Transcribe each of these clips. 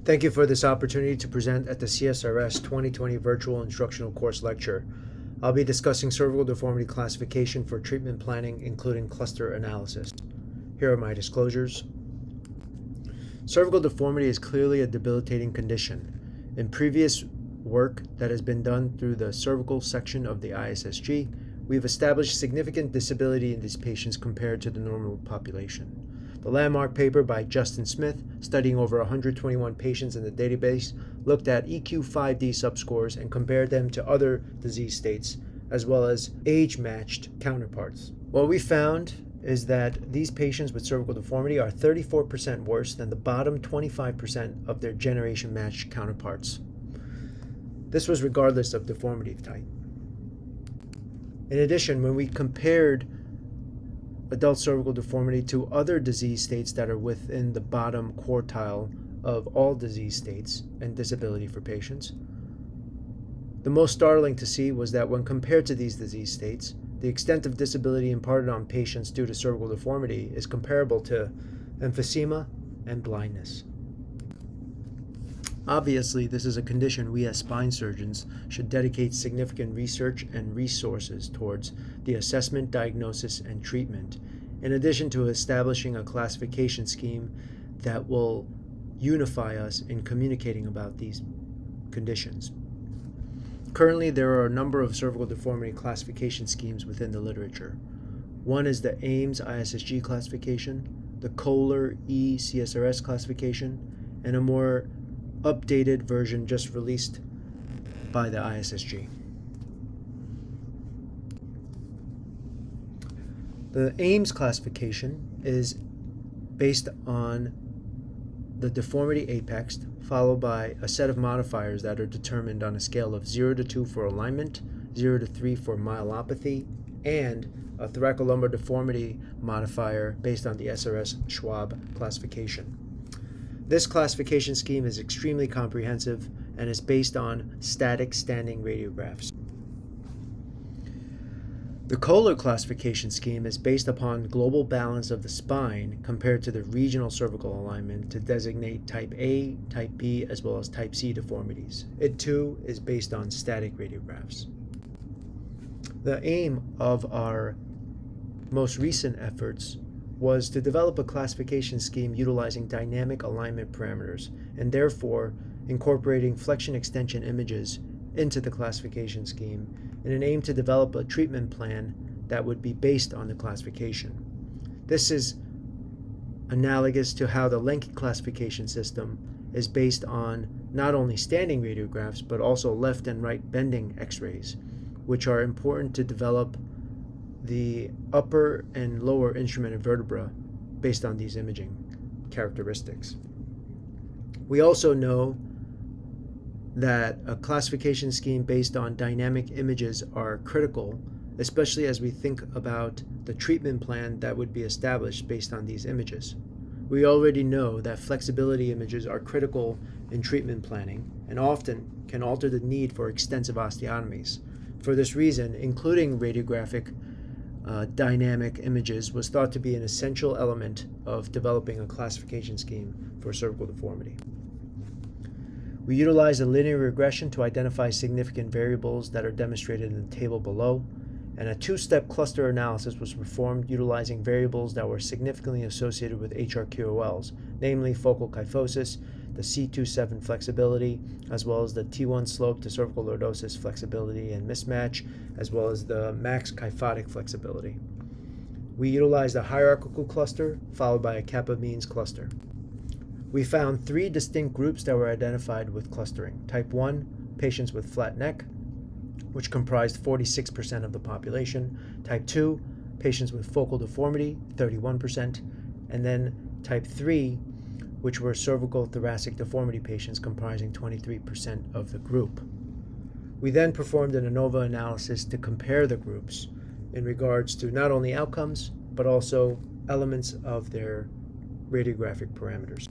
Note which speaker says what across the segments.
Speaker 1: Thank you for this opportunity to present at the CSRS 2020 Virtual Instructional Course Lecture. I'll be discussing cervical deformity classification for treatment planning, including cluster analysis. Here are my disclosures. Cervical deformity is clearly a debilitating condition. In previous work that has been done through the cervical section of the ISSG, we've established significant disability in these patients compared to the normal population. The landmark paper by Justin Smith, studying over 121 patients in the database, looked at EQ-5D subscores and compared them to other disease states, as well as age-matched counterparts. What we found is that these patients with cervical deformity are 34% worse than the bottom 25% of their generation-matched counterparts. This was regardless of deformity type. In addition, when we compared adult cervical deformity to other disease states that are within the bottom quartile of all disease states and disability for patients, the most startling to see was that when compared to these disease states, the extent of disability imparted on patients due to cervical deformity is comparable to emphysema and blindness. Obviously, this is a condition we as spine surgeons should dedicate significant research and resources towards the assessment, diagnosis, and treatment, in addition to establishing a classification scheme that will unify us in communicating about these conditions. Currently, there are a number of cervical deformity classification schemes within the literature. One is the Ames ISSG classification, the Kohler CSRS classification, and a more updated version just released by the ISSG. The Ames classification is based on the deformity apex, followed by a set of modifiers that are determined on a scale of 0 to 2 for alignment, 0 to 3 for myelopathy, and a thoracolumbar deformity modifier based on the SRS Schwab classification. This classification scheme is extremely comprehensive and is based on static standing radiographs. The Kohler classification scheme is based upon global balance of the spine compared to the regional cervical alignment to designate type A, type B, as well as type C deformities. It too is based on static radiographs. The aim of our most recent efforts was to develop a classification scheme utilizing dynamic alignment parameters and therefore incorporating flexion extension images into the classification scheme in an aim to develop a treatment plan that would be based on the classification. This is analogous to how the Lenke classification system is based on not only standing radiographs but also left and right bending x-rays, which are important to develop the upper and lower instrumented vertebra based on these imaging characteristics. We also know that a classification scheme based on dynamic images are critical, especially as we think about the treatment plan that would be established based on these images. We already know that flexibility images are critical in treatment planning and often can alter the need for extensive osteotomies. For this reason, including radiographic dynamic images was thought to be an essential element of developing a classification scheme for cervical deformity. We utilized a linear regression to identify significant variables that are demonstrated in the table below, and a two-step cluster analysis was performed utilizing variables that were significantly associated with HRQOLs, namely focal kyphosis, the C27 flexibility, as well as the T1 slope to cervical lordosis flexibility and mismatch, as well as the max kyphotic flexibility. We utilized a hierarchical cluster followed by a kappa means cluster. We found three distinct groups that were identified with clustering. Type 1, patients with flat neck, which comprised 46% of the population. Type 2, patients with focal deformity, 31%. And then type 3, which were cervical thoracic deformity patients comprising 23% of the group. We then performed an ANOVA analysis to compare the groups in regards to not only outcomes, but also elements of their radiographic parameters.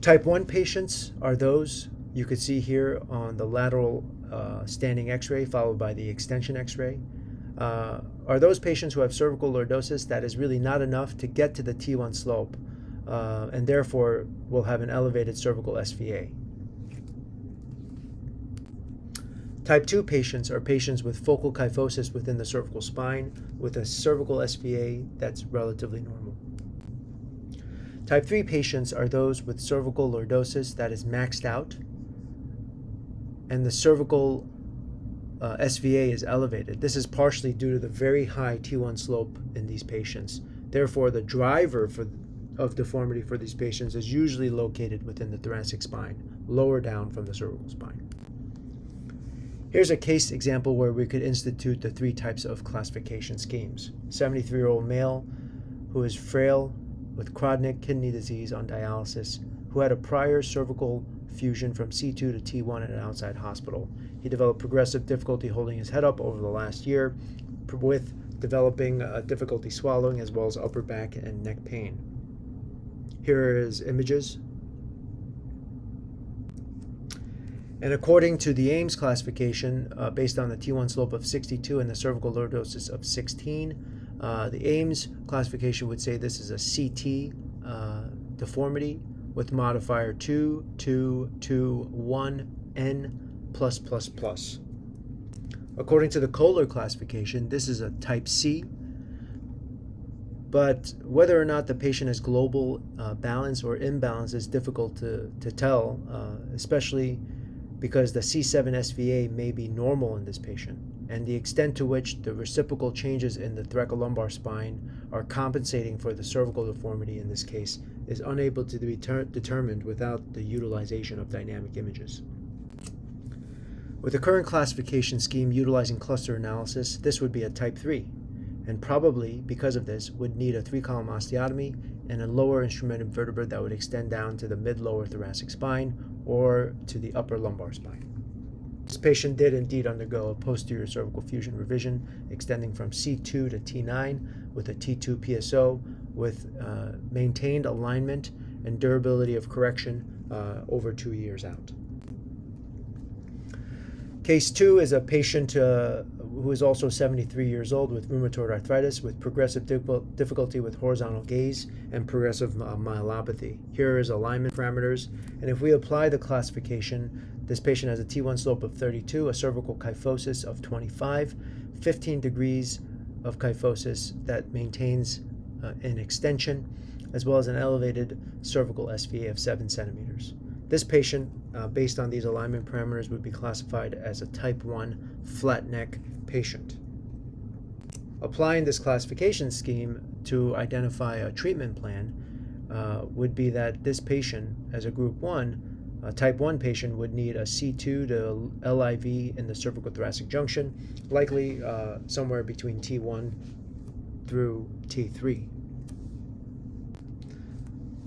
Speaker 1: Type 1 patients are those you could see here on the lateral standing x-ray followed by the extension x-ray. Are those patients who have cervical lordosis that is really not enough to get to the T1 slope and therefore will have an elevated cervical SVA. Type 2 patients are patients with focal kyphosis within the cervical spine with a cervical SVA that's relatively normal. Type 3 patients are those with cervical lordosis that is maxed out and the cervical SVA is elevated. This is partially due to the very high T1 slope in these patients. Therefore, the driver of deformity for these patients is usually located within the thoracic spine, lower down from the cervical spine. Here's a case example where we could institute the three types of classification schemes. 73-year-old male who is frail with chronic kidney disease on dialysis, who had a prior cervical fusion from C2 to T1 at an outside hospital. He developed progressive difficulty holding his head up over the last year with developing difficulty swallowing as well as upper back and neck pain. Here are his images. And according to the Ames classification, based on the T1 slope of 62 and the cervical lordosis of 16, the Ames classification would say this is a CT deformity with modifier 2, 2, 2, 1, N+++. According to the Kohler classification, this is a type C, but whether or not the patient has global balance or imbalance is difficult to tell, especially because the C7 SVA may be normal in this patient, and the extent to which the reciprocal changes in the thoracolumbar spine are compensating for the cervical deformity in this case is unable to be determined without the utilization of dynamic images. With the current classification scheme utilizing cluster analysis, this would be a type 3, and probably, because of this, would need a 3-column osteotomy and a lower instrumented vertebra that would extend down to the mid-lower thoracic spine or to the upper lumbar spine. This patient did indeed undergo a posterior cervical fusion revision extending from C2 to T9 with a T2 PSO with maintained alignment and durability of correction over 2 years out. Case 2 is a patient who is also 73 years old with rheumatoid arthritis with progressive difficulty with horizontal gaze and progressive myelopathy. Here is alignment parameters, and if we apply the classification, this patient has a T1 slope of 32, a cervical kyphosis of 25, 15 degrees of kyphosis that maintains an extension, as well as an elevated cervical SVA of 7 centimeters. This patient, based on these alignment parameters, would be classified as a type 1 flat neck patient. Applying this classification scheme to identify a treatment plan would be that this patient, as a group 1, a type 1 patient would need a C2 to LIV in the cervical thoracic junction, likely somewhere between T1 through T3.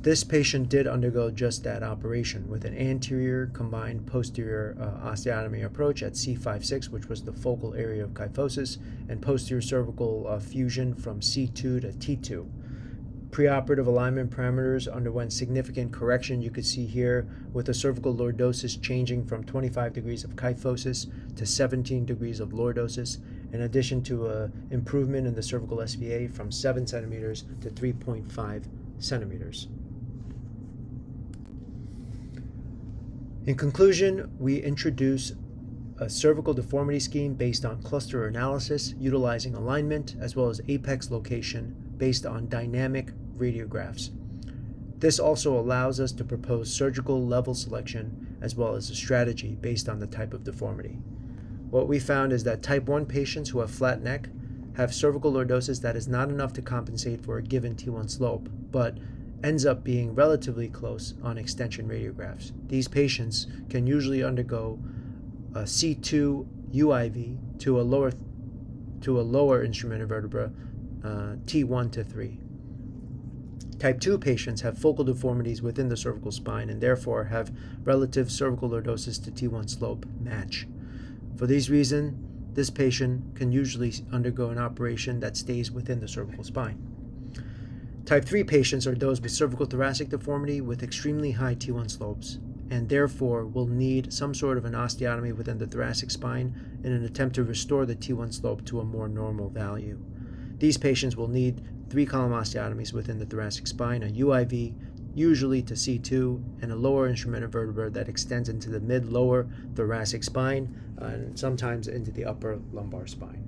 Speaker 1: This patient did undergo just that operation with an anterior combined posterior osteotomy approach at C5-6, which was the focal area of kyphosis, and posterior cervical fusion from C2 to T2. Preoperative alignment parameters underwent significant correction. You could see here with the cervical lordosis changing from 25 degrees of kyphosis to 17 degrees of lordosis, in addition to an improvement in the cervical SVA from 7 centimeters to 3.5 centimeters. In conclusion, we introduce a cervical deformity scheme based on cluster analysis utilizing alignment as well as apex location based on dynamic radiographs. This also allows us to propose surgical level selection as well as a strategy based on the type of deformity. What we found is that type 1 patients who have flat neck have cervical lordosis that is not enough to compensate for a given T1 slope, but ends up being relatively close on extension radiographs. These patients can usually undergo a C2 UIV to a lower instrumented vertebra, T1 to 3. Type 2 patients have focal deformities within the cervical spine and therefore have relative cervical lordosis to T1 slope match. For these reasons, this patient can usually undergo an operation that stays within the cervical spine. Type 3 patients are those with cervical thoracic deformity with extremely high T1 slopes and therefore will need some sort of an osteotomy within the thoracic spine in an attempt to restore the T1 slope to a more normal value. These patients will need 3-column osteotomies within the thoracic spine, a UIV, usually to C2, and a lower instrumental vertebra that extends into the mid-lower thoracic spine and sometimes into the upper lumbar spine.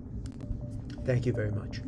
Speaker 1: Thank you very much.